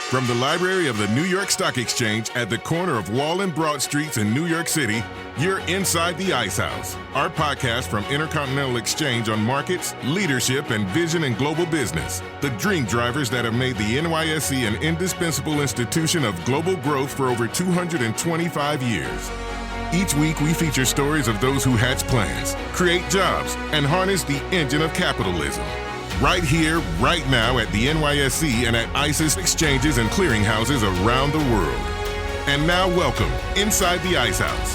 From the library of the New York Stock Exchange at the corner of Wall and Broad Streets in New York City, you're inside the Ice House, our podcast from Intercontinental Exchange on markets, leadership, and vision in global business. The dream drivers that have made the NYSE an indispensable institution of global growth for over 225 years. Each week, we feature stories of those who hatch plans, create jobs, and harness the engine of capitalism. Right here, right now at the NYSE and at ICE's exchanges and clearinghouses around the world. And now welcome inside the Ice House.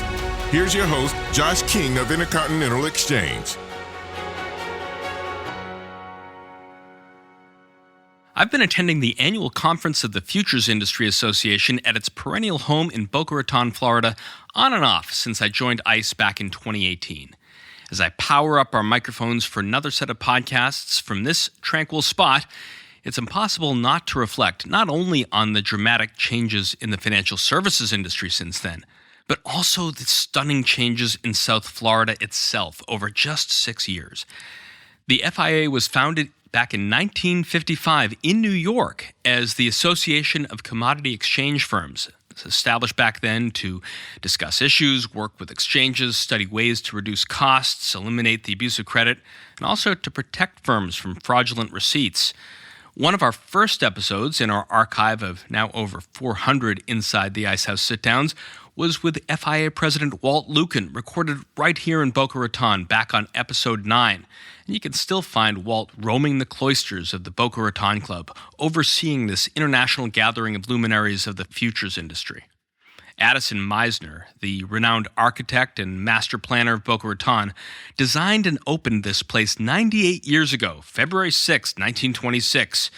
Here's your host, Josh King of Intercontinental Exchange. I've been attending the annual conference of the Futures Industry Association at its perennial home in Boca Raton, Florida, on and off since I joined ICE back in 2018. As I power up our microphones for another set of podcasts from this tranquil spot, it's impossible not to reflect not only on the dramatic changes in the financial services industry since then, but also the stunning changes in South Florida itself over just 6 years. The FIA was founded back in 1955 in New York as the Association of Commodity Exchange Firms. It's established back then to discuss issues, work with exchanges, study ways to reduce costs, eliminate the abuse of credit, and also to protect firms from fraudulent receipts. One of our first episodes in our archive of now over 400 Inside the Ice House sit-downs was with FIA President Walt recorded right here in Boca Raton back on episode 9. And you can still find Walt roaming the cloisters of the Boca Raton Club, overseeing this international gathering of luminaries of the futures industry. Addison Meisner, the renowned architect and master planner of Boca Raton, designed and opened this place 98 years ago, February 6, 1926,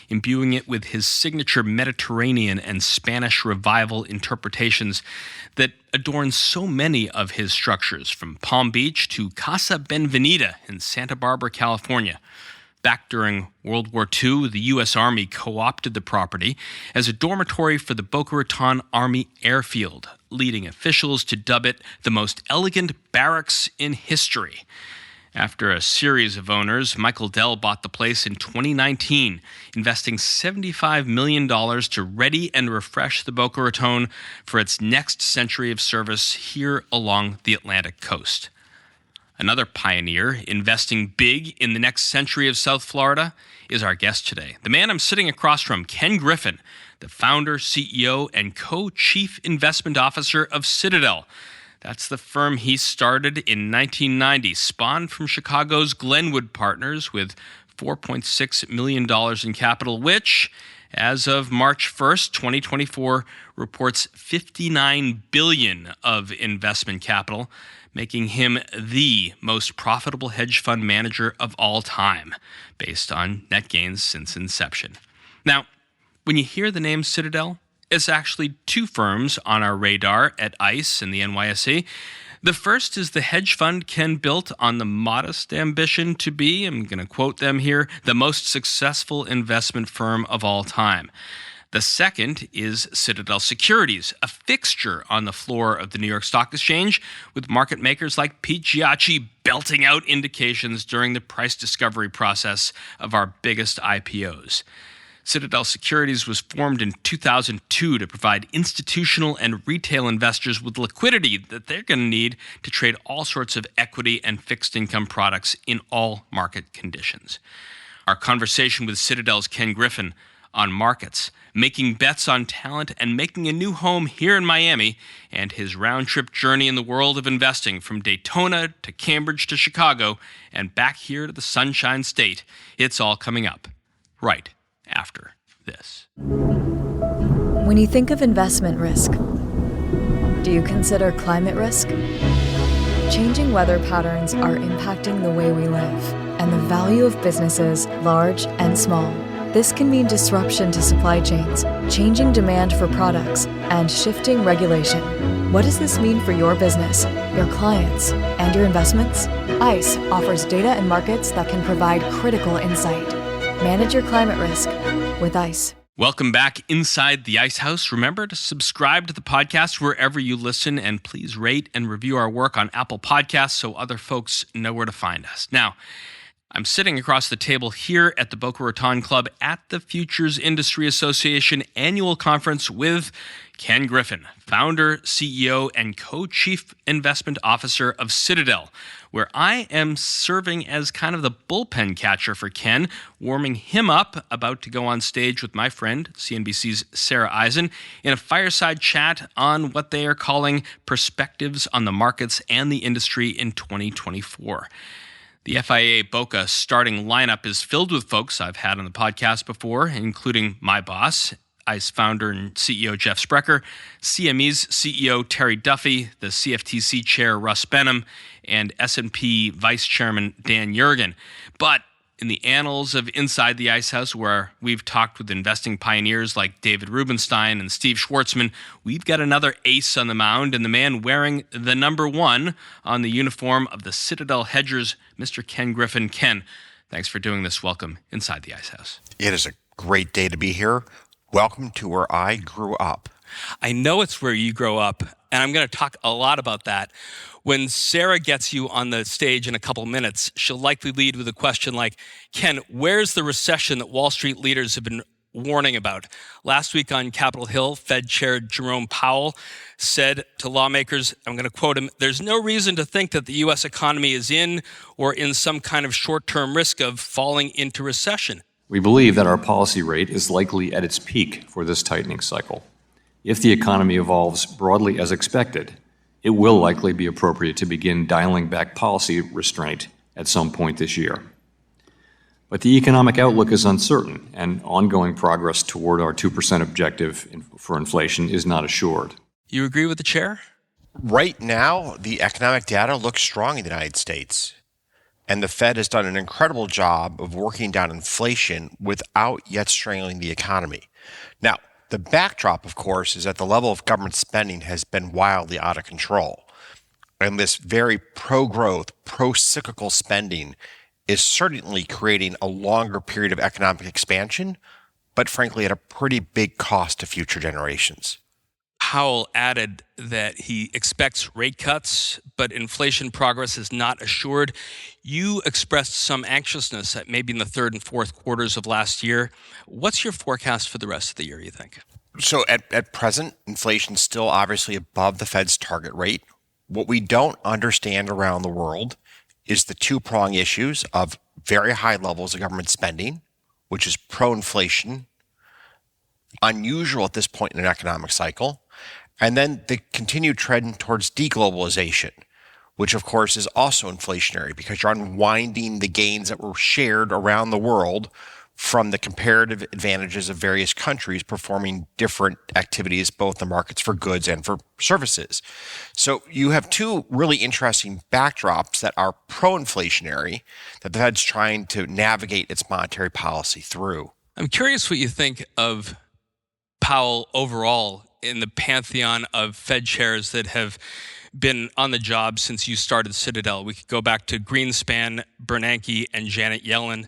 imbuing it with his signature Mediterranean and Spanish Revival interpretations that adorn so many of his structures, from Palm Beach to Casa Benvenida in Santa Barbara, California. Back during World War II, the U.S. Army co-opted the property as a dormitory for the Boca Raton Army Airfield, leading officials to dub it the most elegant barracks in history. After a series of owners, Michael Dell bought the place in 2019, investing $75 million to ready and refresh the Boca Raton for its next century of service here along the Atlantic coast. Another pioneer investing big in the next century of South Florida is our guest today. The man I'm sitting across from, Ken Griffin, the founder, CEO, and co-chief investment officer of Citadel. That's the firm he started in 1990, spawned from Chicago's Glenwood Partners with $4.6 million in capital, which, as of March 1st, 2024, reports $59 billion of investment capital, making him the most profitable hedge fund manager of all time, based on net gains since inception. Now, when you hear the name Citadel, it's actually two firms on our radar at ICE and the NYSE. The first is the hedge fund Ken built on the modest ambition to be, I'm going to quote them here, the most successful investment firm of all time. The second is Citadel Securities, a fixture on the floor of the New York Stock Exchange, with market makers like Pete Giacchi belting out indications during the price discovery process of our biggest IPOs. Citadel Securities was formed in 2002 to provide institutional and retail investors with liquidity that they're going to need to trade all sorts of equity and fixed income products in all market conditions. Our conversation with Citadel's Ken Griffin on markets, making bets on talent, and making a new home here in Miami, and his round-trip journey in the world of investing from Daytona to Cambridge to Chicago and back here to the Sunshine State. It's all coming up right after this. When you think of investment risk, do you consider climate risk? Changing weather patterns are impacting the way we live and the value of businesses, large and small. This can mean disruption to supply chains, changing demand for products, and shifting regulation. What does this mean for your business, your clients, and your investments? ICE offers data and markets that can provide critical insight. Manage your climate risk with ICE. Welcome back inside the Ice House. Remember to subscribe to the podcast wherever you listen, and please rate and review our work on Apple Podcasts so other folks know where to find us. Now, I'm sitting across the table here at the Boca Raton Club at the Futures Industry Association annual conference with Ken Griffin, founder, CEO, and co-chief investment officer of Citadel, where I am serving as kind of the bullpen catcher for Ken, warming him up, about to go on stage with my friend, CNBC's Sarah Eisen, in a fireside chat on what they are calling perspectives on the markets and the industry in 2024. The FIA Boca starting lineup is filled with folks I've had on the podcast before, including my boss, ICE founder and CEO Jeff Sprecher, CME's CEO Terry Duffy, the CFTC chair Russ Benham, and S&P vice chairman Dan Yergin. But in the annals of Inside the Ice House, where we've talked with investing pioneers like David Rubenstein and Steve Schwartzman, we've got another ace on the mound, and the man wearing the number 1 on the uniform of the Citadel Hedgers, Mr. Ken Griffin. Ken, thanks for doing this. Welcome Inside the Ice House. It is a great day to be here. Welcome to where I grew up. I know it's where you grow up, and I'm going to talk a lot about that. When Sarah gets you on the stage in a couple minutes, she'll likely lead with a question like, Ken, where's the recession that Wall Street leaders have been warning about? Last week on Capitol Hill, Fed Chair Jerome Powell said to lawmakers, I'm going to quote him, "There's no reason to think that the U.S. economy is in or in some kind of short-term risk of falling into recession." We believe that our policy rate is likely at its peak for this tightening cycle. If the economy evolves broadly as expected, it will likely be appropriate to begin dialing back policy restraint at some point this year. But the economic outlook is uncertain, and ongoing progress toward our 2% objective for inflation is not assured. You agree with the chair? Right now, the economic data looks strong in the United States, and the Fed has done an incredible job of working down inflation without yet strangling the economy. Now, the backdrop, of course, is that the level of government spending has been wildly out of control. And this very pro-growth, pro-cyclical spending is certainly creating a longer period of economic expansion, but frankly at a pretty big cost to future generations. Powell added that he expects rate cuts, but inflation progress is not assured. You expressed some anxiousness at maybe in the third and fourth quarters of last year. What's your forecast for the rest of the year, you think? So at present, inflation is still obviously above the Fed's target rate. What we don't understand around the world is the two-prong issues of very high levels of government spending, which is pro-inflation, unusual at this point in an economic cycle, and then the continued trend towards deglobalization, which of course is also inflationary because you're unwinding the gains that were shared around the world from the comparative advantages of various countries performing different activities, both the markets for goods and for services. So you have two really interesting backdrops that are pro-inflationary that the Fed's trying to navigate its monetary policy through. I'm curious what you think of Powell overall in the pantheon of Fed chairs that have been on the job since you started Citadel. We could go back to Greenspan, Bernanke, and Janet Yellen.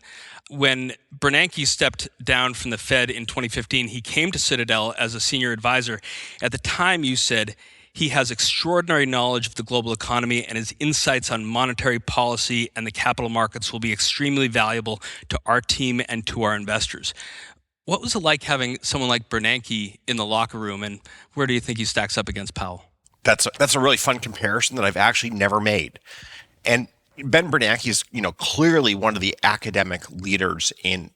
When Bernanke stepped down from the Fed in 2015, he came to Citadel as a senior advisor. At the time, you said he has extraordinary knowledge of the global economy, and his insights on monetary policy and the capital markets will be extremely valuable to our team and to our investors. What was it like having someone like Bernanke in the locker room, and where do you think he stacks up against Powell? That's a really fun comparison that I've actually never made. And Ben Bernanke is, clearly one of the academic leaders in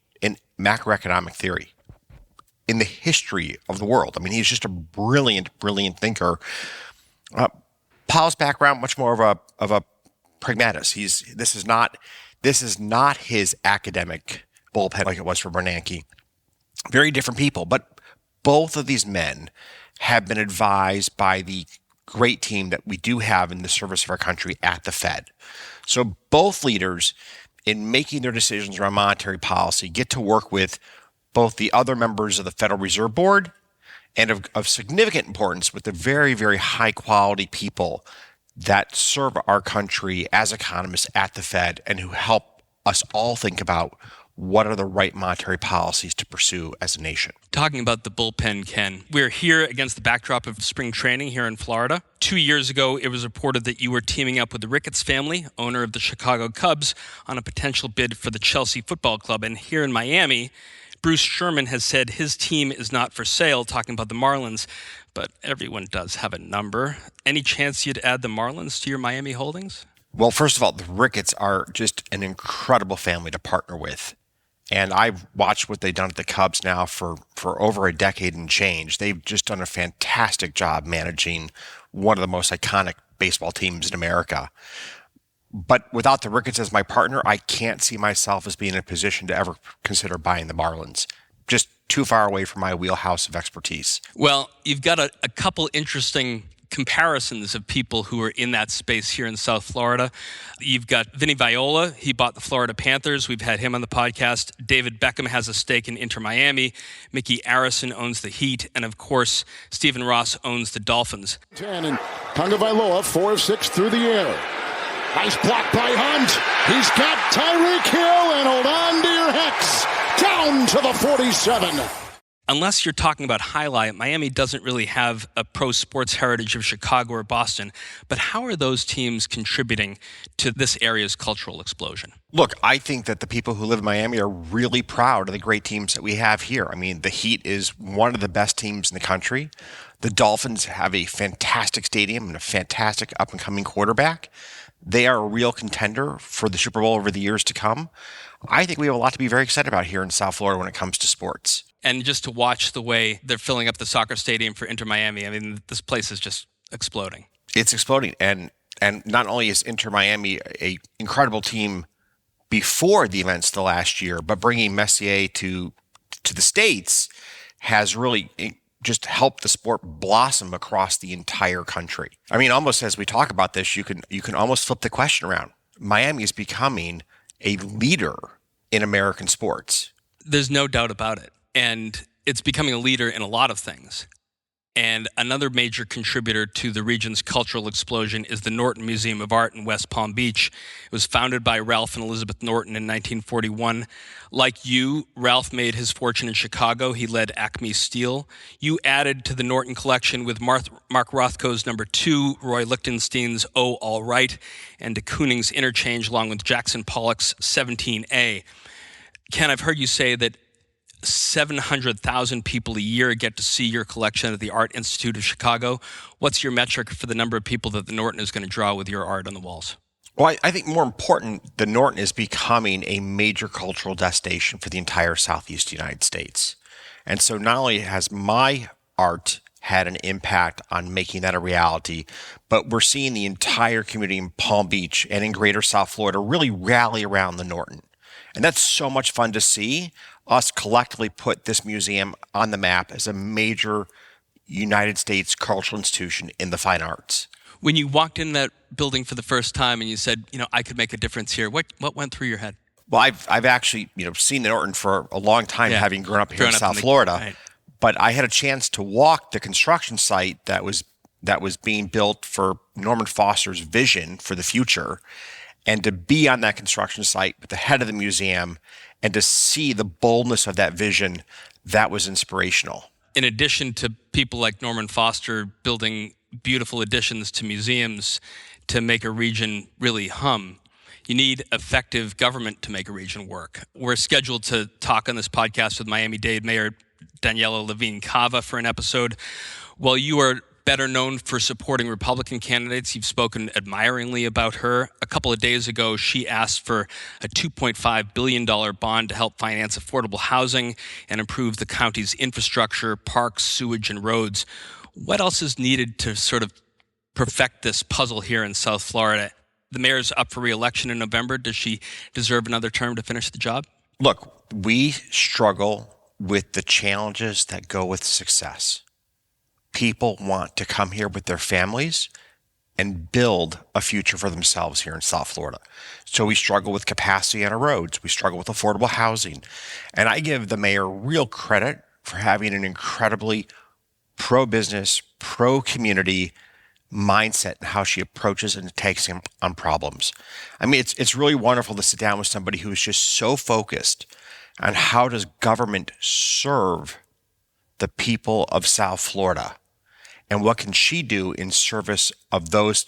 macroeconomic theory in the history of the world. I mean, he's just a brilliant thinker. Powell's background much more of a pragmatist. This is not his academic bullpen like it was for Bernanke. Very different people, but both of these men have been advised by the great team that we do have in the service of our country at the Fed. So both leaders, in making their decisions around monetary policy, get to work with both the other members of the Federal Reserve Board and of significant importance with the very, very high quality people that serve our country as economists at the Fed and who help us all think about what are the right monetary policies to pursue as a nation. Talking about the bullpen, Ken, we're here against the backdrop of spring training here in Florida. 2 years ago, it was reported that you were teaming up with the Ricketts family, owner of the Chicago Cubs, on a potential bid for the Chelsea Football Club. And here in Miami, Bruce Sherman has said his team is not for sale, talking about the Marlins, but everyone does have a number. Any chance you'd add the Marlins to your Miami holdings? Well, first of all, the Ricketts are just an incredible family to partner with. And I've watched what they've done at the Cubs now for over a decade and change. They've just done a fantastic job managing one of the most iconic baseball teams in America. But without the Ricketts as my partner, I can't see myself as being in a position to ever consider buying the Marlins. Just too far away from my wheelhouse of expertise. Well, you've got a couple interesting comparisons of people who are in that space here in South Florida. You've got Vinny Viola. He bought the Florida Panthers. We've had him on the podcast. David Beckham has a stake in Inter Miami. Mickey Arison owns the Heat. And of course, Stephen Ross owns the Dolphins. 10 and Tagovailoa 4 of 6 through the air. Nice block by Hunt. He's got Tyreek Hill and hold on to your Hex. Down to the 47. Unless you're talking about highlight, Miami doesn't really have a pro sports heritage of Chicago or Boston. But how are those teams contributing to this area's cultural explosion? Look, I think that the people who live in Miami are really proud of the great teams that we have here. I mean, the Heat is one of the best teams in the country. The Dolphins have a fantastic stadium and a fantastic up-and-coming quarterback. They are a real contender for the Super Bowl over the years to come. I think we have a lot to be very excited about here in South Florida when it comes to sports. And just to watch the way they're filling up the soccer stadium for Inter Miami, I mean, this place is just exploding. It's exploding. And not only is Inter Miami an incredible team before the events the last year, but bringing Messier to the States has really just helped the sport blossom across the entire country. I mean, almost as we talk about this, you can almost flip the question around. Miami is becoming a leader in American sports. There's no doubt about it. And it's becoming a leader in a lot of things. And another major contributor to the region's cultural explosion is the Norton Museum of Art in West Palm Beach. It was founded by Ralph and Elizabeth Norton in 1941. Like you, Ralph made his fortune in Chicago. He led Acme Steel. You added to the Norton collection with Mark Rothko's No. 2, Roy Lichtenstein's Oh, All Right, and de Kooning's Interchange, along with Jackson Pollock's 17A. Ken, I've heard you say that 700,000 people a year get to see your collection at the Art Institute of Chicago. What's your metric for the number of people that the Norton is going to draw with your art on the walls? Well, I think more important, the Norton is becoming a major cultural destination for the entire Southeast United States. And so not only has my art had an impact on making that a reality, but we're seeing the entire community in Palm Beach and in greater South Florida really rally around the Norton. And that's so much fun to see us collectively put this museum on the map as a major United States cultural institution in the fine arts. When you walked in that building for the first time and you said, I could make a difference here, what went through your head? Well, I've actually, seen the Norton for a long time, having grown up here in South Florida. Right. But I had a chance to walk the construction site that was being built for Norman Foster's vision for the future, and to be on that construction site with the head of the museum and to see the boldness of that vision, that was inspirational. In addition to people like Norman Foster building beautiful additions to museums to make a region really hum, you need effective government to make a region work. We're scheduled to talk on this podcast with Miami-Dade Mayor Daniela Levine Cava for an episode. While you are better known for supporting Republican candidates, you've spoken admiringly about her. A couple of days ago, she asked for a $2.5 billion bond to help finance affordable housing and improve the county's infrastructure, parks, sewage, and roads. What else is needed to sort of perfect this puzzle here in South Florida? The mayor's up for re-election in November. Does she deserve another term to finish the job? Look, we struggle with the challenges that go with success. People want to come here with their families and build a future for themselves here in South Florida. So we struggle with capacity on our roads. We struggle with affordable housing. And I give the mayor real credit for having an incredibly pro-business, pro-community mindset in how she approaches and takes on problems. I mean, it's really wonderful to sit down with somebody who is just so focused on how does government serve the people of South Florida, and what can she do in service of those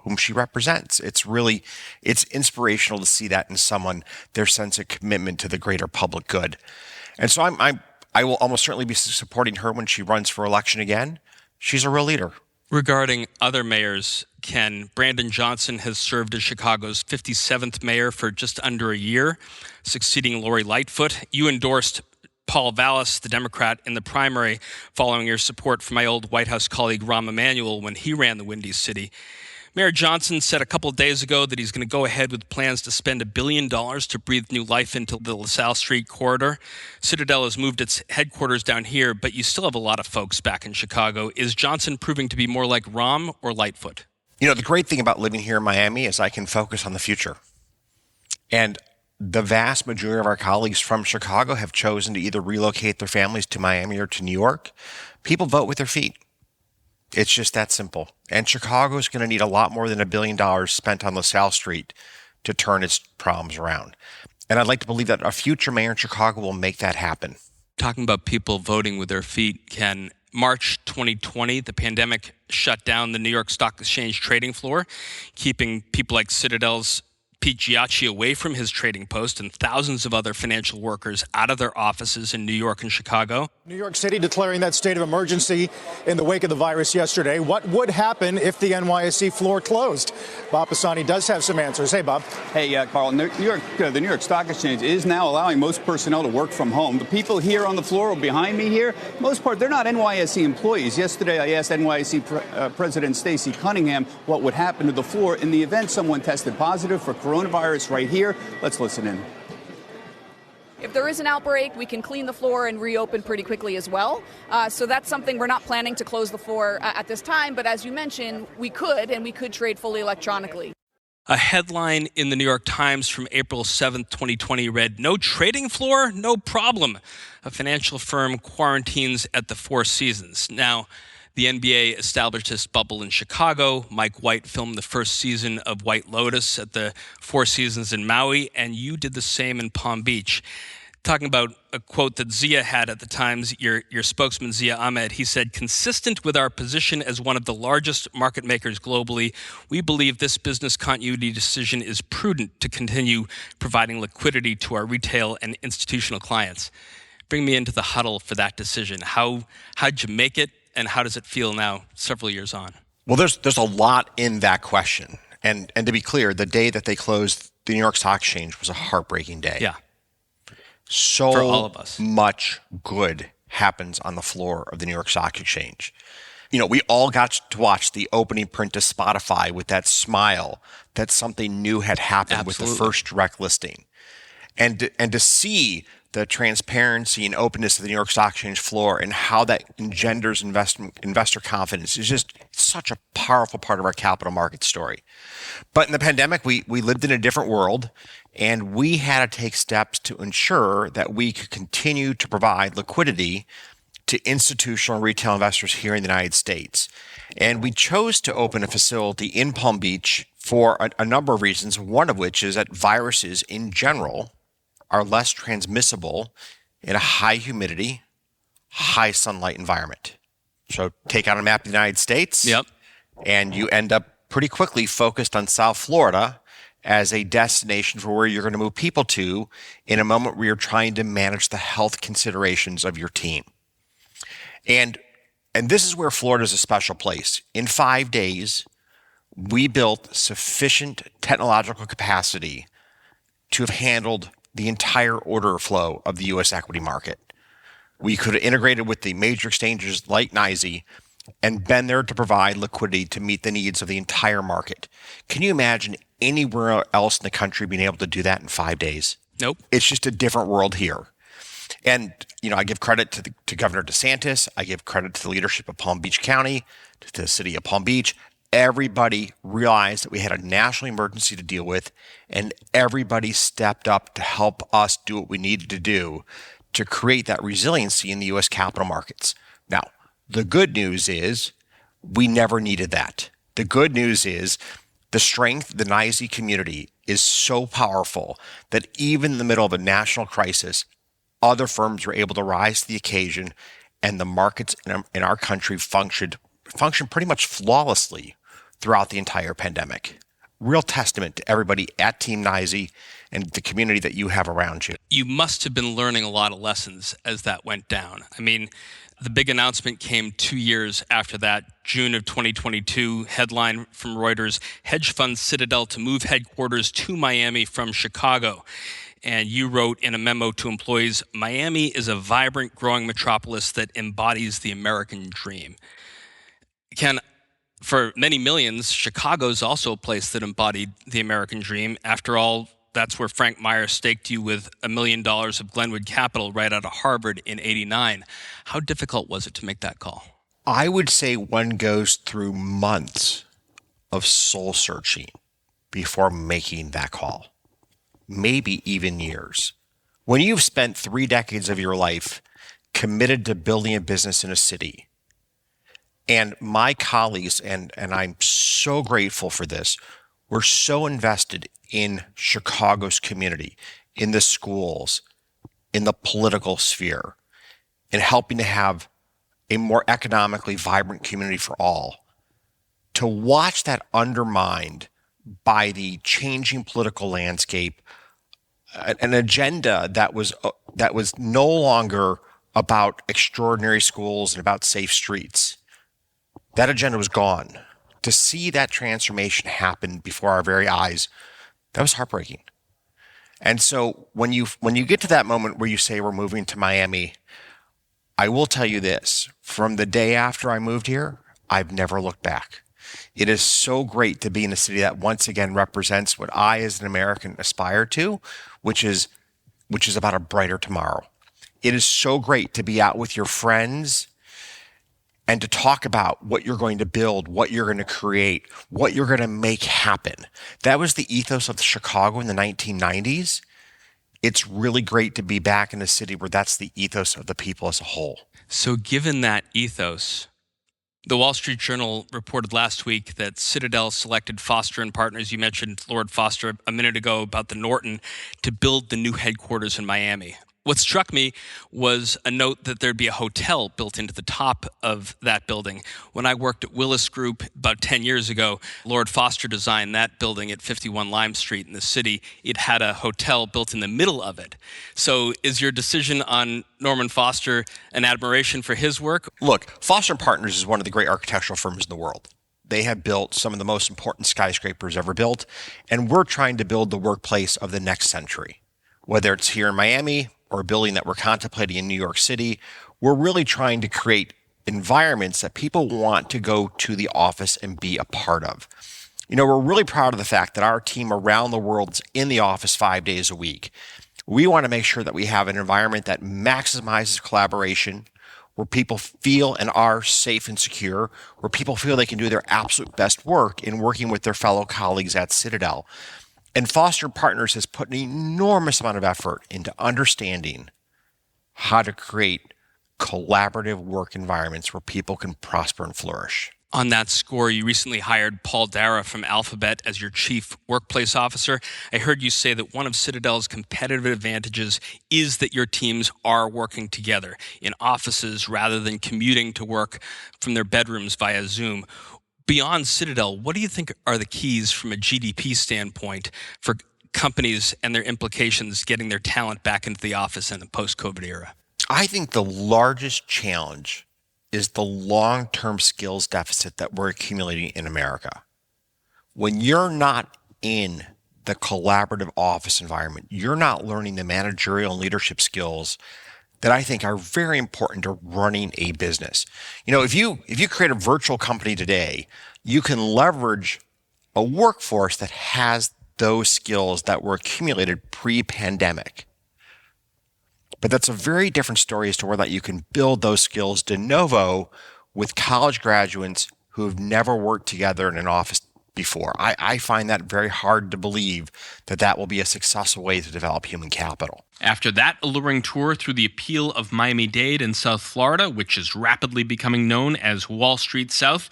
whom she represents. It's inspirational to see that in someone, their sense of commitment to the greater public good. And so I will almost certainly be supporting her when she runs for election again. She's a real leader. Regarding other mayors, Ken, Brandon Johnson has served as Chicago's 57th mayor for just under a year, succeeding Lori Lightfoot. You endorsed Paul Vallis, the Democrat, in the primary following your support for my old White House colleague Rahm Emanuel when he ran the Windy City. Mayor Johnson said a couple of days ago that he's going to go ahead with plans to spend $1 billion to breathe new life into the LaSalle Street corridor. Citadel has moved its headquarters down here, but you still have a lot of folks back in Chicago. Is Johnson proving to be more like Rahm or Lightfoot? You know, the great thing about living here in Miami is I can focus on the future. And the vast majority of our colleagues from Chicago have chosen to either relocate their families to Miami or to New York. People vote with their feet. It's just that simple. And Chicago is going to need a lot more than $1 billion spent on LaSalle Street to turn its problems around. And I'd like to believe that a future mayor in Chicago will make that happen. Talking about people voting with their feet, Ken, March 2020, the pandemic shut down the New York Stock Exchange trading floor, keeping people like Citadel's Pete Giacchi away from his trading post and thousands of other financial workers out of their offices in New York and Chicago. New York City declaring that state of emergency in the wake of the virus yesterday. What would happen if the NYSE floor closed? Bob Pisani does have some answers. Hey, Bob. Hey, Carl. The New York Stock Exchange is now allowing most personnel to work from home. The people here on the floor or behind me here, most part, they're not NYSE employees. Yesterday, I asked NYSE President Stacey Cunningham what would happen to the floor in the event someone tested positive for coronavirus right here. Let's listen in. If there is an outbreak, we can clean the floor and reopen pretty quickly as well. So that's something we're not planning to close the floor at this time. But as you mentioned, we could trade fully electronically. A headline in the New York Times from April 7th, 2020 read, "No trading floor? No problem. A financial firm quarantines at the Four Seasons." Now, the NBA established this bubble in Chicago. Mike White filmed the first season of White Lotus at the Four Seasons in Maui, and you did the same in Palm Beach. Talking about a quote that Zia had at the Times, your spokesman, Zia Ahmed, he said, "Consistent with our position as one of the largest market makers globally, we believe this business continuity decision is prudent to continue providing liquidity to our retail and institutional clients." Bring me into the huddle for that decision. How'd you make it? And how does it feel now, several years on? Well, there's a lot in that question. And to be clear, the day that they closed the New York Stock Exchange was a heartbreaking day. Yeah. So for all of us. Much good happens on the floor of the New York Stock Exchange. You know, we all got to watch the opening print to Spotify with that smile that something new had happened. Absolutely. With the first direct listing. And to see the transparency and openness of the New York Stock Exchange floor and how that engenders investor confidence is just such a powerful part of our capital market story. But in the pandemic, we lived in a different world, and we had to take steps to ensure that we could continue to provide liquidity to institutional and retail investors here in the United States. And we chose to open a facility in Palm Beach for a number of reasons, one of which is that viruses in general are less transmissible in a high humidity, high sunlight environment. So take out a map of the United States, Yep. and you end up pretty quickly focused on South Florida as a destination for where you're going to move people to in a moment where you're trying to manage the health considerations of your team. And this is where Florida is a special place. In 5 days, we built sufficient technological capacity to have handled the entire order flow of the U.S. equity market. We could have integrated with the major exchanges like NYSE and been there to provide liquidity to meet the needs of the entire market. Can you imagine anywhere else in the country being able to do that in 5 days? Nope. It's just a different world here. And, you know, I give credit to Governor DeSantis. I give credit to the leadership of Palm Beach County, to the city of Palm Beach. Everybody realized that we had a national emergency to deal with, and everybody stepped up to help us do what we needed to do to create that resiliency in the U.S. capital markets. Now, the good news is we never needed that. The good news is the strength of the NYSE community is so powerful that even in the middle of a national crisis, other firms were able to rise to the occasion, and the markets in our country functioned pretty much flawlessly throughout the entire pandemic. Real testament to everybody at Team NYSE and the community that you have around you. You must have been learning a lot of lessons as that went down. I mean, the big announcement came 2 years after that, June of 2022, headline from Reuters, hedge fund Citadel to move headquarters to Miami from Chicago. And you wrote in a memo to employees, Miami is a vibrant, growing metropolis that embodies the American dream. Ken, for many millions, Chicago's also a place that embodied the American dream. After all, that's where Frank Meyer staked you with $1 million of Glenwood capital right out of Harvard in '89. How difficult was it to make that call? I would say one goes through months of soul searching before making that call, maybe even years. When you've spent 3 decades of your life committed to building a business in a city, and my colleagues, and I'm so grateful for this, were so invested in Chicago's community, in the schools, in the political sphere, in helping to have a more economically vibrant community for all. To watch that undermined by the changing political landscape, an agenda that was no longer about extraordinary schools and about safe streets. That agenda was gone. To see that transformation happen before our very eyes, that was heartbreaking. And so when you get to that moment where you say we're moving to Miami, I will tell you this, from the day after I moved here, I've never looked back. It is so great to be in a city that once again represents what I as an American aspire to, which is about a brighter tomorrow. It is so great to be out with your friends and to talk about what you're going to build, what you're going to create, what you're going to make happen. That was the ethos of Chicago in the 1990s. It's really great to be back in a city where that's the ethos of the people as a whole. So given that ethos, the Wall Street Journal reported last week that Citadel selected Foster & Partners, you mentioned Lord Foster a minute ago about the Norton, to build the new headquarters in Miami. What struck me was a note that there'd be a hotel built into the top of that building. When I worked at Willis Group about 10 years ago, Lord Foster designed that building at 51 Lime Street in the city. It had a hotel built in the middle of it. So is your decision on Norman Foster an admiration for his work? Look, Foster & Partners is one of the great architectural firms in the world. They have built some of the most important skyscrapers ever built, and we're trying to build the workplace of the next century. Whether it's here in Miami, or a building that we're contemplating in New York City, we're really trying to create environments that people want to go to the office and be a part of. You know, we're really proud of the fact that our team around the world is in the office 5 days a week. We want to make sure that we have an environment that maximizes collaboration, where people feel and are safe and secure, where people feel they can do their absolute best work in working with their fellow colleagues at Citadel. And Foster & Partners has put an enormous amount of effort into understanding how to create collaborative work environments where people can prosper and flourish. On that score, you recently hired Paul Dara from Alphabet as your chief workplace officer. I heard you say that one of Citadel's competitive advantages is that your teams are working together in offices rather than commuting to work from their bedrooms via Zoom. Beyond Citadel, what do you think are the keys from a GDP standpoint for companies and their implications getting their talent back into the office in the post-COVID era? I think the largest challenge is the long-term skills deficit that we're accumulating in America. When you're not in the collaborative office environment, you're not learning the managerial and leadership skills that I think are very important to running a business. You know, if you create a virtual company today, you can leverage a workforce that has those skills that were accumulated pre-pandemic. But that's a very different story as to whether you can build those skills de novo with college graduates who have never worked together in an office before. I find that very hard to believe that will be a successful way to develop human capital. After that alluring tour through the appeal of Miami-Dade in South Florida, which is rapidly becoming known as Wall Street South,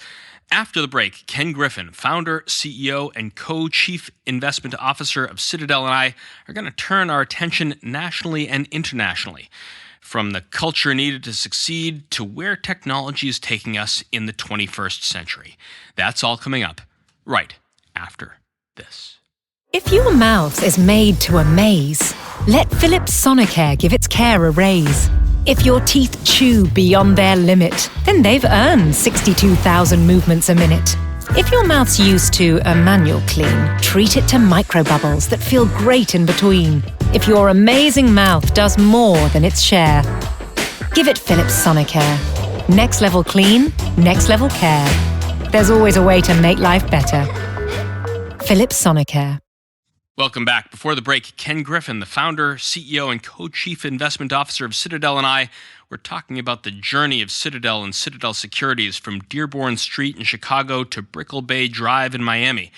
After the break, Ken Griffin, founder, CEO, and co-chief investment officer of Citadel, and I are going to turn our attention nationally and internationally, from the culture needed to succeed to where technology is taking us in the 21st century. That's all coming up right after this. If your mouth is made to amaze, let Philips Sonicare give its care a raise. If your teeth chew beyond their limit, then they've earned 62,000 movements a minute. If your mouth's used to a manual clean, treat it to microbubbles that feel great in between. If your amazing mouth does more than its share, give it Philips Sonicare. Next level clean, next level care. There's always a way to make life better. Philips Sonicare. Welcome back. Before the break, Ken Griffin, the founder, CEO, and co-chief investment officer of Citadel, and I were talking about the journey of Citadel and Citadel Securities from Dearborn Street in Chicago to Brickell Bay Drive in Miami.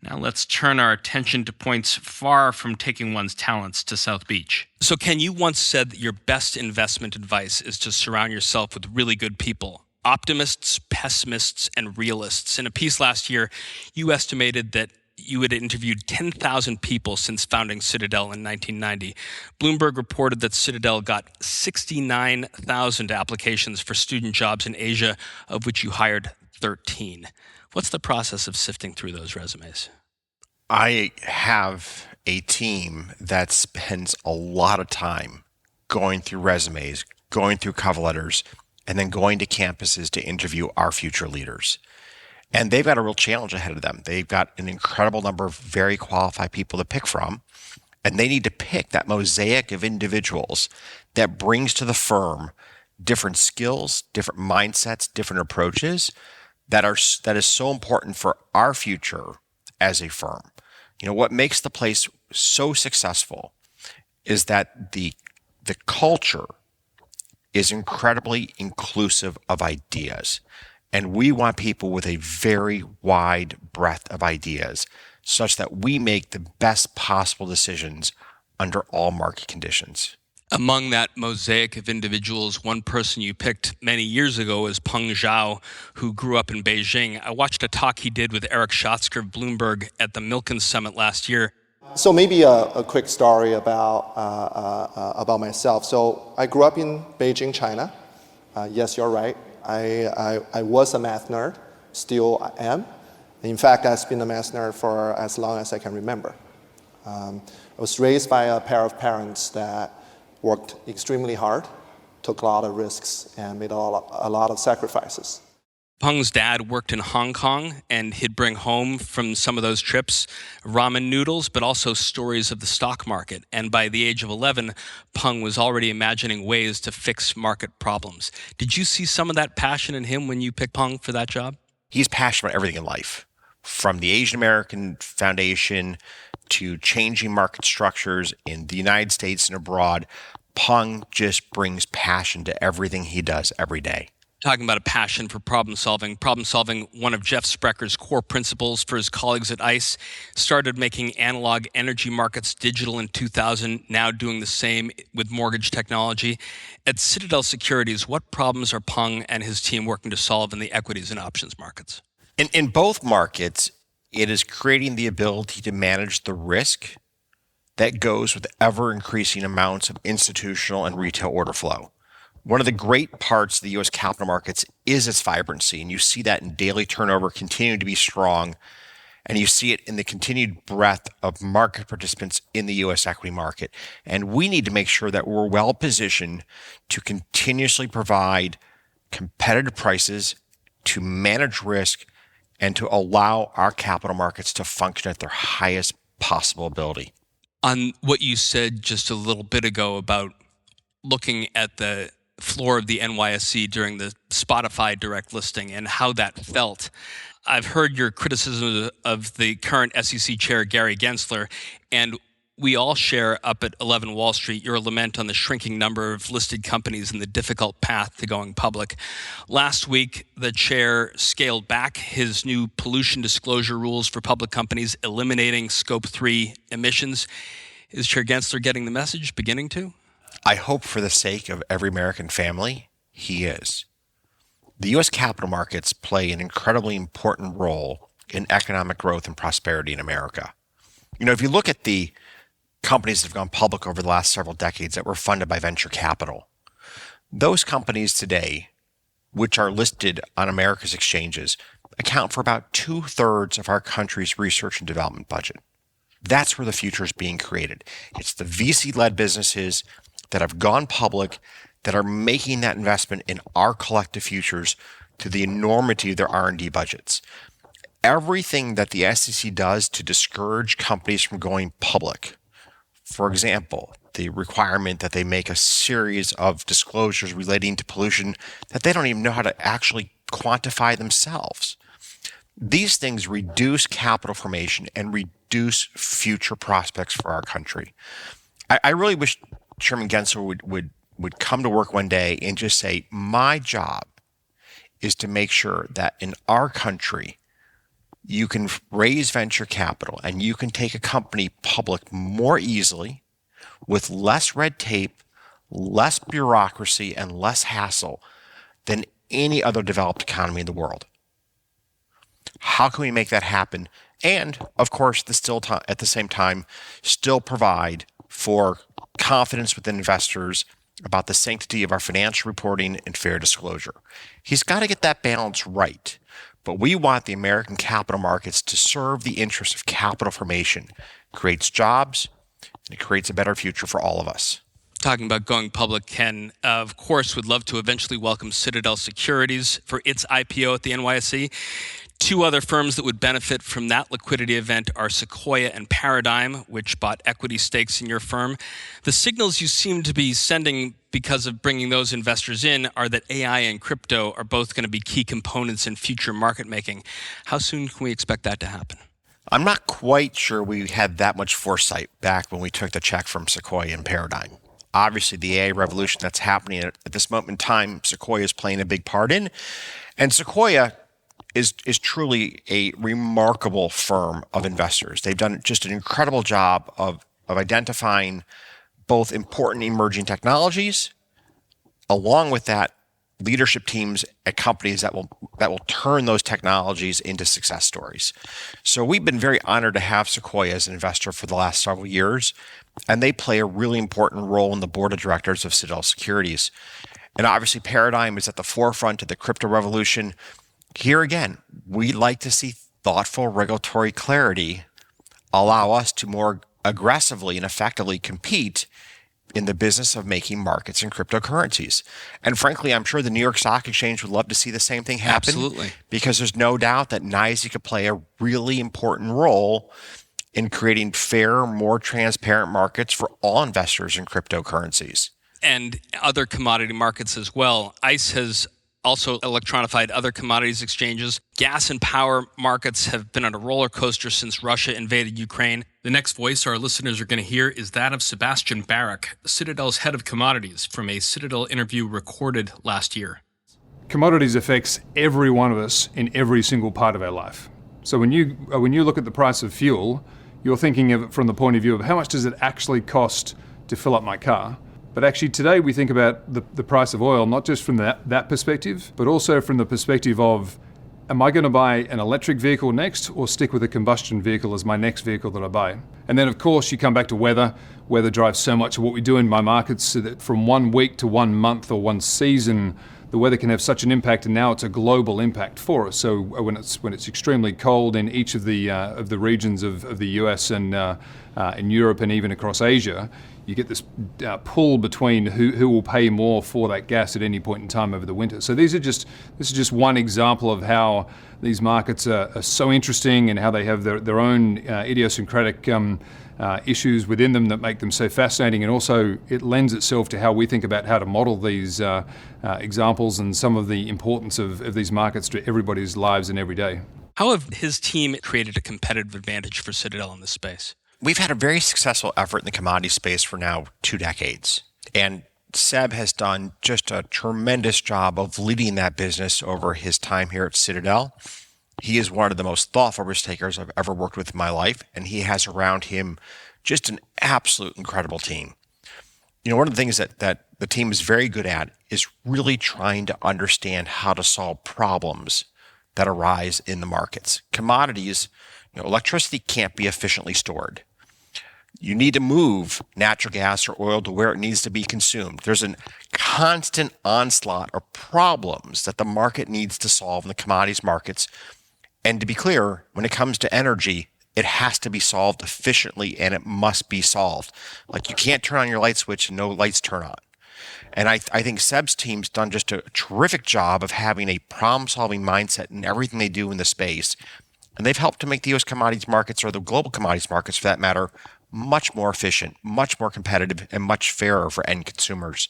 Now let's turn our attention to points far from taking one's talents to South Beach. So Ken, you once said that your best investment advice is to surround yourself with really good people. Optimists, pessimists, and realists. In a piece last year, you estimated that you had interviewed 10,000 people since founding Citadel in 1990. Bloomberg reported that Citadel got 69,000 applications for student jobs in Asia, of which you hired 13. What's the process of sifting through those resumes? I have a team that spends a lot of time going through resumes, going through cover letters, and then going to campuses to interview our future leaders. And they've got a real challenge ahead of them. They've got an incredible number of very qualified people to pick from, and they need to pick that mosaic of individuals that brings to the firm different skills, different mindsets, different approaches that is so important for our future as a firm. You know, what makes the place so successful is that the culture is incredibly inclusive of ideas. And we want people with a very wide breadth of ideas such that we make the best possible decisions under all market conditions. Among that mosaic of individuals, one person you picked many years ago is Peng Zhao, who grew up in Beijing. I watched a talk he did with Eric Schatzker of Bloomberg at the Milken Summit last year. So maybe a quick story about myself. So I grew up in Beijing, China. Yes, you're right. I was a math nerd, still I am. In fact, I've been a math nerd for as long as I can remember. I was raised by a pair of parents that worked extremely hard, took a lot of risks, and made a lot of sacrifices. Peng's dad worked in Hong Kong, and he'd bring home from some of those trips ramen noodles, but also stories of the stock market. And by the age of 11, Peng was already imagining ways to fix market problems. Did you see some of that passion in him when you picked Peng for that job? He's passionate about everything in life, from the Asian American Foundation to changing market structures in the United States and abroad. Peng just brings passion to everything he does every day. Talking about a passion for problem solving, one of Jeff Sprecker's core principles for his colleagues at ICE, started making analog energy markets digital in 2000, now doing the same with mortgage technology. At Citadel Securities, what problems are Peng and his team working to solve in the equities and options markets? In both markets, it is creating the ability to manage the risk that goes with ever-increasing amounts of institutional and retail order flow. One of the great parts of the U.S. capital markets is its vibrancy, and you see that in daily turnover continuing to be strong, and you see it in the continued breadth of market participants in the U.S. equity market. And we need to make sure that we're well positioned to continuously provide competitive prices, to manage risk, and to allow our capital markets to function at their highest possible ability. On what you said just a little bit ago about looking at the floor of the NYSE during the Spotify direct listing and how that felt, I've heard your criticism of the current SEC chair, Gary Gensler, and we all share up at 11 Wall Street your lament on the shrinking number of listed companies and the difficult path to going public. Last week, the chair scaled back his new pollution disclosure rules for public companies, eliminating Scope 3 emissions. Is Chair Gensler getting the message, beginning to? I hope for the sake of every American family, he is. the U.S. capital markets play an incredibly important role in economic growth and prosperity in America. If you look at the companies that have gone public over the last several decades that were funded by venture capital, those companies today, which are listed on America's exchanges, account for about 2/3 of our country's research and development budget. That's where the future is being created. It's the VC-led businesses that have gone public that are making that investment in our collective futures to the enormity of their R&D budgets. Everything that the SEC does to discourage companies from going public, for example, the requirement that they make a series of disclosures relating to pollution that they don't even know how to actually quantify themselves. These things reduce capital formation and reduce future prospects for our country. I really wish Chairman Gensler would come to work one day and just say, my job is to make sure that in our country, you can raise venture capital and you can take a company public more easily with less red tape, less bureaucracy, and less hassle than any other developed economy in the world. How can we make that happen? And, of course, at the same time, still provide for confidence with investors about the sanctity of our financial reporting and fair disclosure. He's got to get that balance right. But we want the American capital markets to serve the interests of capital formation. It creates jobs, and it creates a better future for all of us. Talking about going public, Ken, of course, would love to eventually welcome Citadel Securities for its IPO at the NYSE. Two other firms that would benefit from that liquidity event are Sequoia and Paradigm, which bought equity stakes in your firm. The signals you seem to be sending because of bringing those investors in are that AI and crypto are both going to be key components in future market making. How soon can we expect that to happen? I'm not quite sure we had that much foresight back when we took the check from Sequoia and Paradigm. Obviously, the AI revolution that's happening at this moment in time, Sequoia is playing a big part in. And Sequoia is truly a remarkable firm of investors. They've done just an incredible job of identifying both important emerging technologies, along with that, leadership teams at companies that will turn those technologies into success stories. So we've been very honored to have Sequoia as an investor for the last several years, and they play a really important role in the board of directors of Citadel Securities. And obviously, Paradigm is at the forefront of the crypto revolution. Here again, we like to see thoughtful regulatory clarity allow us to more aggressively and effectively compete in the business of making markets in cryptocurrencies. And frankly, I'm sure the New York Stock Exchange would love to see the same thing happen. Absolutely. Because there's no doubt that NYSE could play a really important role in creating fair, more transparent markets for all investors in cryptocurrencies. And other commodity markets as well. ICE has also electronified other commodities exchanges. Gas and power markets have been on a roller coaster since Russia invaded Ukraine. The next voice our listeners are going to hear is that of Sebastian Barrack, Citadel's head of commodities, from a Citadel interview recorded last year. Commodities affects every one of us in every single part of our life. So when you look at the price of fuel, you're thinking of it from the point of view of how much does it actually cost to fill up my car. But actually today we think about the price of oil, not just from that perspective, but also from the perspective of, am I going to buy an electric vehicle next or stick with a combustion vehicle as my next vehicle that I buy? And then of course you come back to weather. Weather drives so much of what we do in my markets, so that from 1 week to 1 month or one season, the weather can have such an impact, and now it's a global impact for us. So when it's extremely cold in each of the regions of the US and in Europe and even across Asia, you get this pull between who will pay more for that gas at any point in time over the winter. So this is just one example of how these markets are so interesting and how they have their own idiosyncratic issues within them that make them so fascinating. And also it lends itself to how we think about how to model these examples and some of the importance of these markets to everybody's lives and every day. How have his team created a competitive advantage for Citadel in this space? We've had a very successful effort in the commodity space for now 2 decades. And Seb has done just a tremendous job of leading that business over his time here at Citadel. He is one of the most thoughtful risk takers I've ever worked with in my life, and he has around him just an absolute incredible team. One of the things that the team is very good at is really trying to understand how to solve problems that arise in the markets. Commodities, electricity can't be efficiently stored. You need to move natural gas or oil to where it needs to be consumed. There's a constant onslaught of problems that the market needs to solve in the commodities markets. And to be clear, when it comes to energy, it has to be solved efficiently, and it must be solved. Like, you can't turn on your light switch and no lights turn on. And I think Seb's team's done just a terrific job of having a problem-solving mindset in everything they do in the space. And they've helped to make the U.S. commodities markets, or the global commodities markets for that matter, much more efficient, much more competitive, and much fairer for end consumers.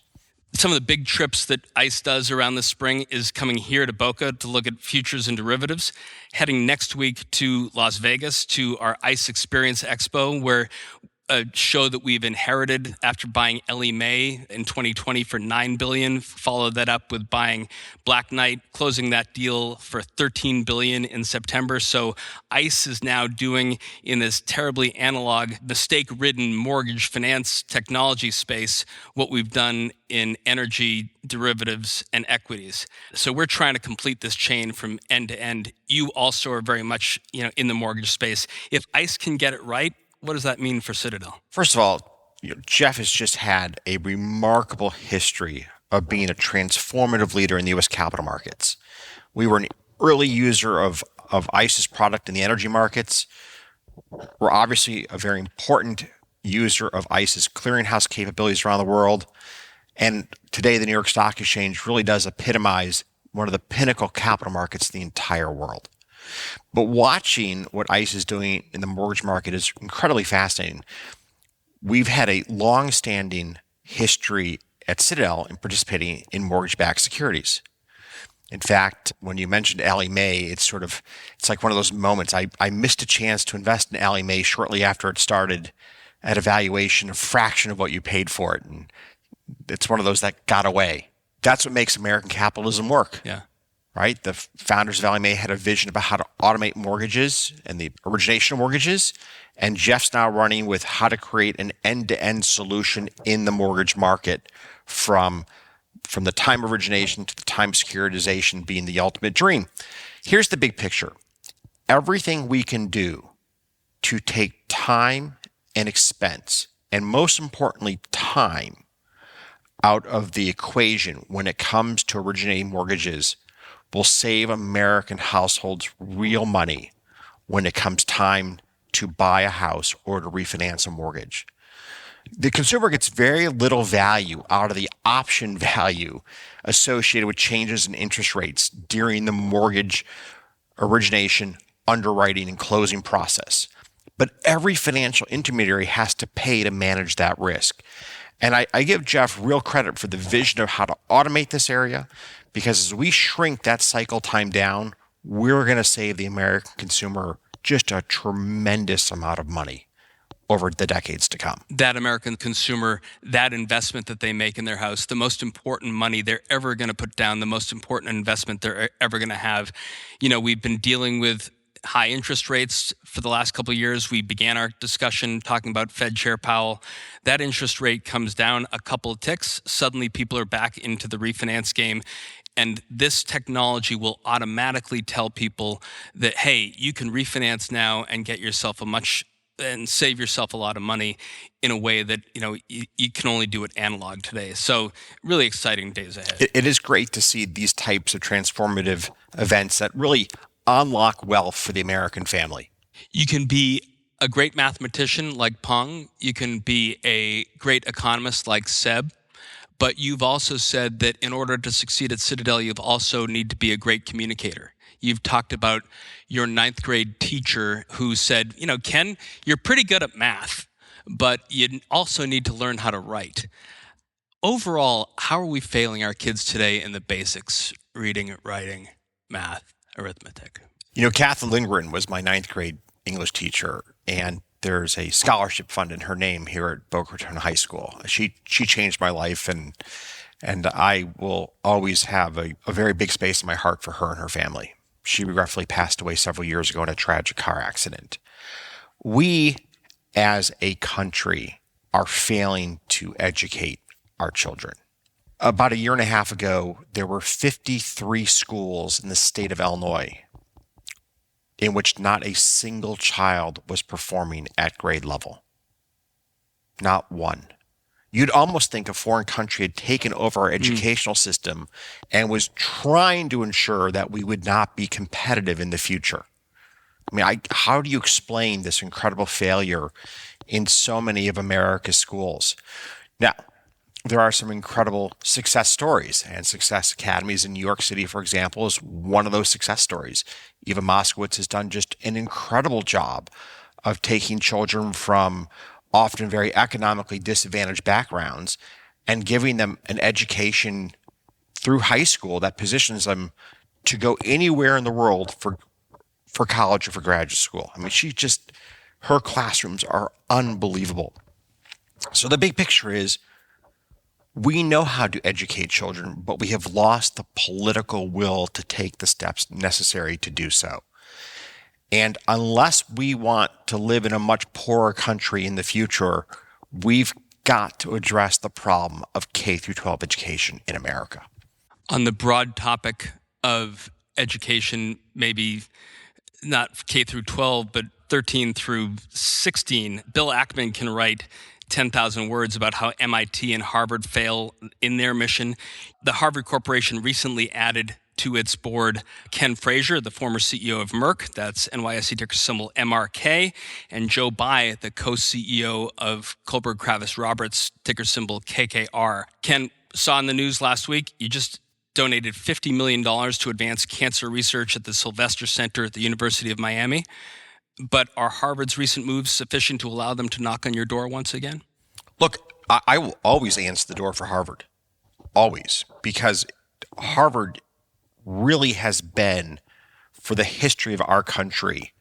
Some of the big trips that ICE does around the spring is coming here to Boca to look at futures and derivatives, heading next week to Las Vegas to our ICE Experience Expo, where a show that we've inherited after buying Ellie Mae in 2020 for $9 billion, followed that up with buying Black Knight, closing that deal for $13 billion in September. So ICE is now doing, in this terribly analog, mistake-ridden mortgage finance technology space, what we've done in energy, derivatives, and equities. So we're trying to complete this chain from end to end. You also are very much, in the mortgage space. If ICE can get it right, what does that mean for Citadel? First of all, Jeff has just had a remarkable history of being a transformative leader in the U.S. capital markets. We were an early user of ICE's product in the energy markets. We're obviously a very important user of ICE's clearinghouse capabilities around the world. And today, the New York Stock Exchange really does epitomize one of the pinnacle capital markets in the entire world. But watching what ICE is doing in the mortgage market is incredibly fascinating. We've had a long-standing history at Citadel in participating in mortgage-backed securities. In fact, when you mentioned Ellie Mae, it's like one of those moments. I missed a chance to invest in Ellie Mae shortly after it started at a valuation a fraction of what you paid for it. And it's one of those that got away. That's what makes American capitalism work. Yeah. Right? The founders of Ellie Mae had a vision about how to automate mortgages and the origination of mortgages. And Jeff's now running with how to create an end-to-end solution in the mortgage market from the time of origination to the time of securitization being the ultimate dream. Here's the big picture. Everything we can do to take time and expense, and most importantly, time, out of the equation when it comes to originating mortgages will save American households real money when it comes time to buy a house or to refinance a mortgage. The consumer gets very little value out of the option value associated with changes in interest rates during the mortgage origination, underwriting, and closing process. But every financial intermediary has to pay to manage that risk. And I give Jeff real credit for the vision of how to automate this area, because as we shrink that cycle time down, we're going to save the American consumer just a tremendous amount of money over the decades to come. That American consumer, that investment that they make in their house, the most important money they're ever going to put down, the most important investment they're ever going to have. We've been dealing with high interest rates for the last couple of years. We began our discussion talking about Fed Chair Powell. That interest rate comes down a couple of ticks. Suddenly people are back into the refinance game. And this technology will automatically tell people that, hey, you can refinance now and get yourself and save yourself a lot of money in a way that, you can only do it analog today. So really exciting days ahead. It is great to see these types of transformative events that really unlock wealth for the American family. You can be a great mathematician like Peng. You can be a great economist like Seb. But you've also said that in order to succeed at Citadel, you've also need to be a great communicator. You've talked about your 9th grade teacher who said, Ken, you're pretty good at math, but you also need to learn how to write. Overall, how are we failing our kids today in the basics, reading, writing, math, arithmetic? Kathleen Lindgren was my 9th grade English teacher, and there's a scholarship fund in her name here at Boca Raton High School. She changed my life, and I will always have a very big space in my heart for her and her family. She regretfully passed away several years ago in a tragic car accident. We, as a country, are failing to educate our children. About a year and a half ago, there were 53 schools in the state of Illinois in which not a single child was performing at grade level. Not one. You'd almost think a foreign country had taken over our educational system and was trying to ensure that we would not be competitive in the future. I mean, how do you explain this incredible failure in so many of America's schools? Now, there are some incredible success stories, and success academies in New York City, for example, is one of those success stories. Eva Moskowitz has done just an incredible job of taking children from often very economically disadvantaged backgrounds and giving them an education through high school that positions them to go anywhere in the world for college or for graduate school. I mean, her classrooms are unbelievable. So the big picture is we know how to educate children, but we have lost the political will to take the steps necessary to do so. And unless we want to live in a much poorer country in the future, we've got to address the problem of K through 12 education in America. On the broad topic of education, maybe not K through 12, but 13 through 16, Bill Ackman can write 10,000 words about how MIT and Harvard fail in their mission. The Harvard Corporation recently added to its board Ken Frazier, the former CEO of Merck, that's NYSE ticker symbol MRK, and Joe Bai, the co-CEO of Kohlberg Kravis Roberts, ticker symbol KKR. Ken, saw in the news last week, you just donated $50 million to advance cancer research at the Sylvester Center at the University of Miami. But are Harvard's recent moves sufficient to allow them to knock on your door once again? Look, I will always answer the door for Harvard. Always. Because Harvard really has been, for the history of our country,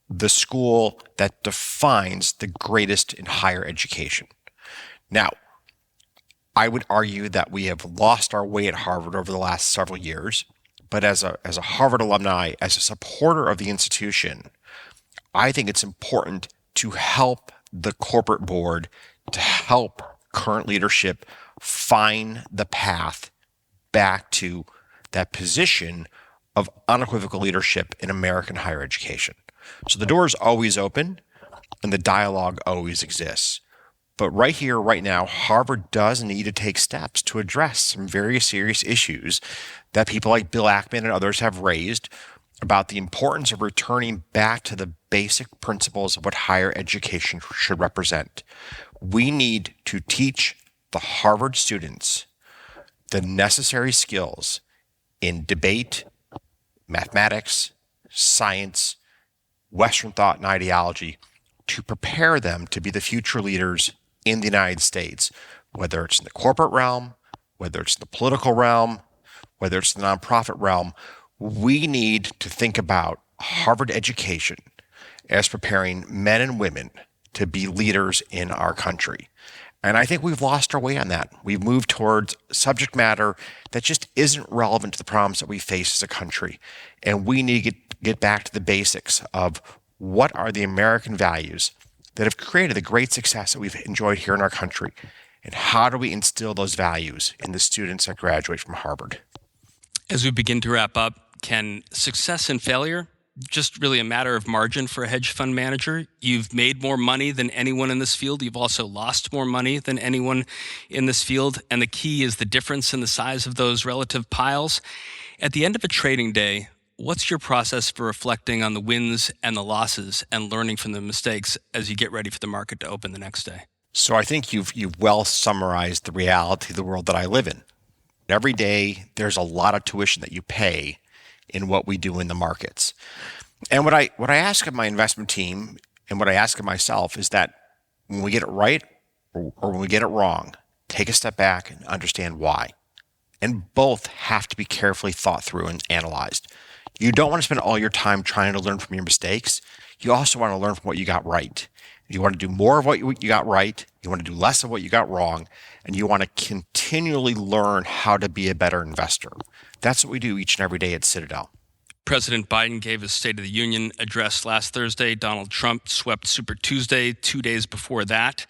the school that defines the greatest in higher education. Now, I would argue that we have lost our way at Harvard over the last several years. But as a Harvard alumni, as a supporter of the institution, I think it's important to help the corporate board, to help current leadership find the path back to that position of unequivocal leadership in American higher education. So the door is always open and the dialogue always exists. But right here, right now, Harvard does need to take steps to address some very serious issues that people like Bill Ackman and others have raised about the importance of returning back to the basic principles of what higher education should represent. We need to teach the Harvard students the necessary skills in debate, mathematics, science, Western thought and ideology to prepare them to be the future leaders in the United States, whether it's in the corporate realm, whether it's in the political realm, whether it's the nonprofit realm. We need to think about Harvard education as preparing men and women to be leaders in our country. And I think we've lost our way on that. We've moved towards subject matter that just isn't relevant to the problems that we face as a country. And we need to get back to the basics of what are the American values that have created the great success that we've enjoyed here in our country. And how do we instill those values in the students that graduate from Harvard? As we begin to wrap up, can success and failure just really a matter of margin for a hedge fund manager? You've made more money than anyone in this field. You've also lost more money than anyone in this field. And the key is the difference in the size of those relative piles. At the end of a trading day, what's your process for reflecting on the wins and the losses and learning from the mistakes as you get ready for the market to open the next day? So I think you've well summarized the reality of the world that I live in. Every day, there's a lot of tuition that you pay in what we do in the markets. And what I ask of my investment team and what I ask of myself is that when we get it right or when we get it wrong, take a step back and understand why. And both have to be carefully thought through and analyzed. You don't want to spend all your time trying to learn from your mistakes. You also want to learn from what you got right. You want to do more of what you got right. You want to do less of what you got wrong. And you want to continually learn how to be a better investor. That's what we do each and every day at Citadel. President Biden gave his State of the Union address last Thursday. Donald Trump swept Super Tuesday 2 days before that.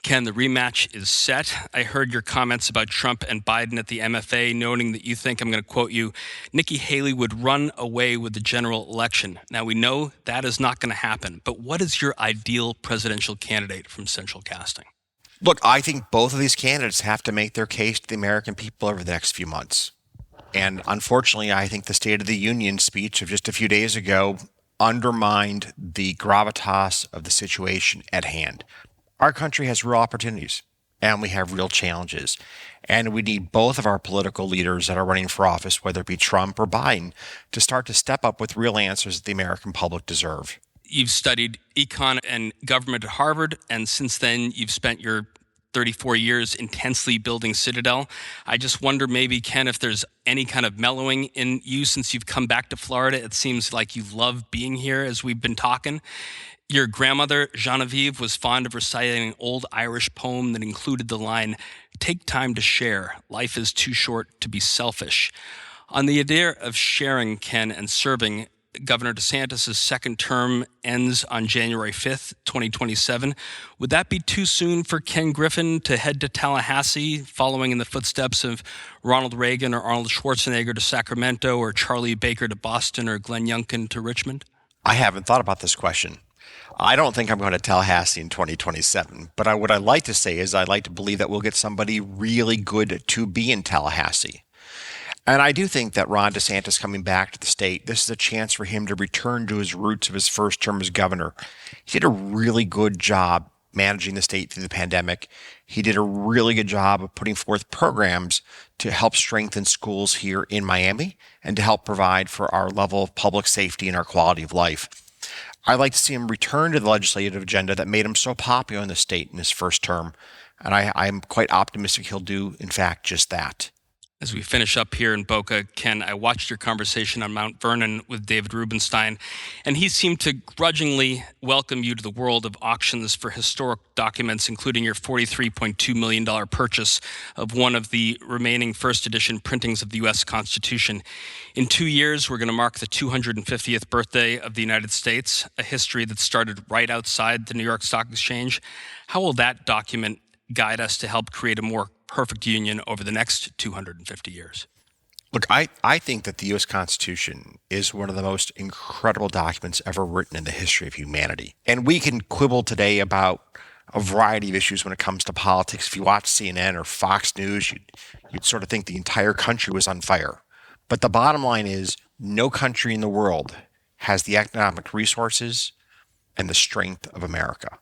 Ken, the rematch is set. I heard your comments about Trump and Biden at the MFA, noting that you think, I'm going to quote you, Nikki Haley would run away with the general election. Now, we know that is not going to happen, but what is your ideal presidential candidate from central casting? Look, I think both of these candidates have to make their case to the American people over the next few months. And unfortunately, I think the State of the Union speech of just a few days ago undermined the gravitas of the situation at hand. Our country has real opportunities, and we have real challenges. And we need both of our political leaders that are running for office, whether it be Trump or Biden, to start to step up with real answers that the American public deserve. You've studied econ and government at Harvard, and since then you've spent your 34 years intensely building Citadel. I just wonder maybe, Ken, if there's any kind of mellowing in you since you've come back to Florida. It seems like you love being here as we've been talking. Your grandmother, Genevieve, was fond of reciting an old Irish poem that included the line, "Take time to share. Life is too short to be selfish." On the idea of sharing, Ken, and serving, Governor DeSantis' second term ends on January 5th, 2027. Would that be too soon for Ken Griffin to head to Tallahassee, following in the footsteps of Ronald Reagan or Arnold Schwarzenegger to Sacramento, or Charlie Baker to Boston, or Glenn Youngkin to Richmond? I haven't thought about this question. I don't think I'm going to Tallahassee in 2027, but what I'd like to say is I'd like to believe that we'll get somebody really good to be in Tallahassee. And I do think that Ron DeSantis coming back to the state, this is a chance for him to return to his roots of his first term as governor. He did a really good job managing the state through the pandemic. He did a really good job of putting forth programs to help strengthen schools here in Miami and to help provide for our level of public safety and our quality of life. I'd like to see him return to the legislative agenda that made him so popular in the state in his first term. And I'm quite optimistic he'll do, in fact, just that. As we finish up here in Boca, Ken, I watched your conversation on Mount Vernon with David Rubenstein, and he seemed to grudgingly welcome you to the world of auctions for historic documents, including your $43.2 million purchase of one of the remaining first edition printings of the U.S. Constitution. In 2 years, we're going to mark the 250th birthday of the United States, a history that started right outside the New York Stock Exchange. How will that document guide us to help create a more perfect union over the next 250 years? Look, I think that the U.S. Constitution is one of the most incredible documents ever written in the history of humanity. And we can quibble today about a variety of issues when it comes to politics. If you watch CNN or Fox News, you'd sort of think the entire country was on fire. But the bottom line is no country in the world has the economic resources and the strength of America.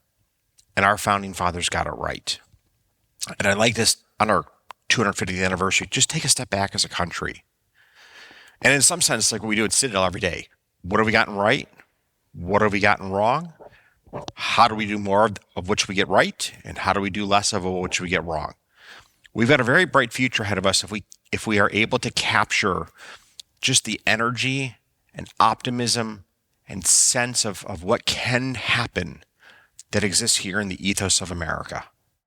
And our founding fathers got it right. And I'd like to, on our 250th anniversary, just take a step back as a country. And in some sense, like what we do at Citadel every day, what have we gotten right? What have we gotten wrong? How do we do more of which we get right? And how do we do less of which we get wrong? We've got a very bright future ahead of us if we are able to capture just the energy and optimism and sense of what can happen that exists here in the ethos of America.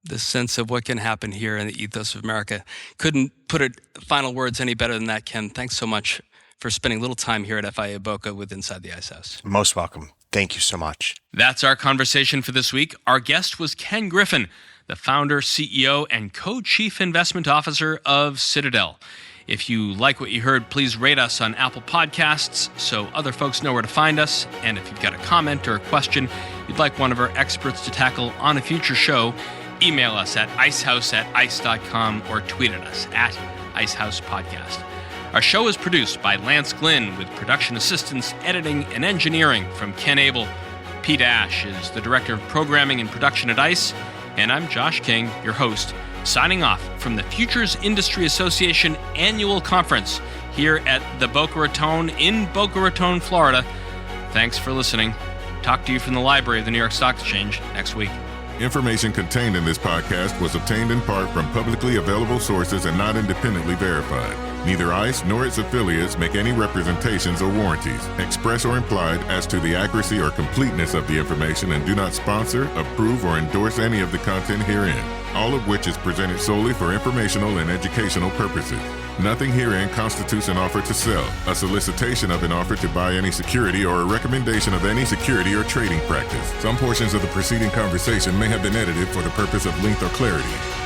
The sense of what can happen here in the ethos of America. Couldn't put it final words any better than that, Ken. Thanks so much for spending a little time here at FIA Boca with Inside the Ice House. Most welcome. Thank you so much. That's our conversation for this week. Our guest was Ken Griffin, the founder, CEO, and co-chief investment officer of Citadel. If you like what you heard, please rate us on Apple Podcasts so other folks know where to find us. And if you've got a comment or a question you'd like one of our experts to tackle on a future show, email us at icehouse@ice.com or tweet at us at icehousepodcast. Our show is produced by Lance Glynn with production assistance, editing, and engineering from Ken Abel. Pete Ash is the director of programming and production at ICE. And I'm Josh King, your host, signing off from the Futures Industry Association Annual Conference here at the Boca Raton in Boca Raton, Florida. Thanks for listening. Talk to you from the library of the New York Stock Exchange next week. Information contained in this podcast was obtained in part from publicly available sources and not independently verified. Neither ICE nor its affiliates make any representations or warranties, express or implied, as to the accuracy or completeness of the information and do not sponsor, approve, or endorse any of the content herein, all of which is presented solely for informational and educational purposes. Nothing herein constitutes an offer to sell, a solicitation of an offer to buy any security, or a recommendation of any security or trading practice. Some portions of the preceding conversation may have been edited for the purpose of length or clarity.